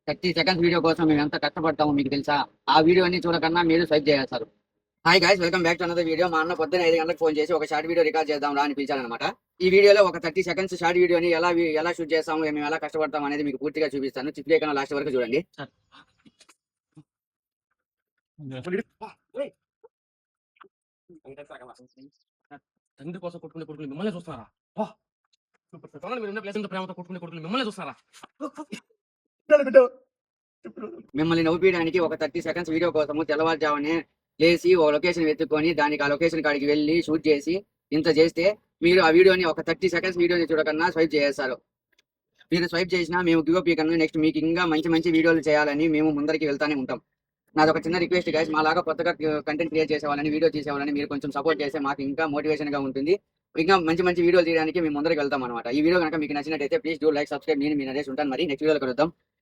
30 seconds video కోసం మేము ఎంత కష్టపడతామో మీకు తెలుసా? ఆ వీడియోని చూడకన్నా మీరు స్వైప్ చేస్తారు. Hi guys, welcome back to another video. మా అన్న పొద్దున్న 5 గంటలకు ఫోన్ చేసి ఒక షార్ట్ వీడియో రికార్డ్ చేద్దాం రా అని పిలిచారనమాట. ఈ వీడియోలో ఒక 30 సెకండ్స్ షార్ట్ వీడియోని ఎలా షూట్ చేస్తాము, మేము ఎలా కష్టపడతాం అనేది మీకు పూర్తిగా చూపిస్తాను. చిప్ లేకుండా లాస్ట్ వరకు చూడండి. తండ్రి కోసం కొట్టుకునే కొడుకులు మిమ్మల్ని చూస్తారా? ప్రేమతో కొట్టుకునే కొడుకులు మిమ్మల్ని చూస్తారా? మిమ్మల్ని నవ్వుపీయడానికి ఒక 30 సెకండ్స్ వీడియో కోసము తెల్లవారుజామునే లేచి ఒక లొకేషన్ వెతుక్కొని దానికి ఆ లొకేషన్ కాడికి వెళ్ళి షూట్ చేసి ఇంత చేస్తే మీరు ఆ వీడియోని ఒక 30 సెకండ్స్ వీడియోని చూడకన్నా స్వైప్ చేస్తారు. మీరు స్వైప్ చేసినా మేము గివ్ కన్నా నెక్స్ట్ మీకు ఇంకా మంచి మంచి వీడియోలు చేయాలని మేము ముందరికి వెళ్తానే ఉంటాం. నాదొక చిన్న రిక్వెస్ట్ గైస్, మాలాగా కొత్తగా కంటెంట్ క్రియేట్ చేసేవాళ్ళని, వీడియో చేసేవాళ్ళని మీరు కొంచెం సపోర్ట్ చేస్తే మాకు ఇంకా మోటివేషన్ గా ఉంటుంది. ఇంకా మంచి మంచి వీడియోలు తీయడానికి మేము ముందరికి వెళ్తాం అనమాట. ఈ వీడియో కనుక మీకు నచ్చినట్టయితే ప్లీజ్ డూ లైక్, సబ్స్క్రైబ్. నేను మీ నరేష్ ఉంటాను. మరి నెక్స్ట్ వీడియోలో కలుద్దాం.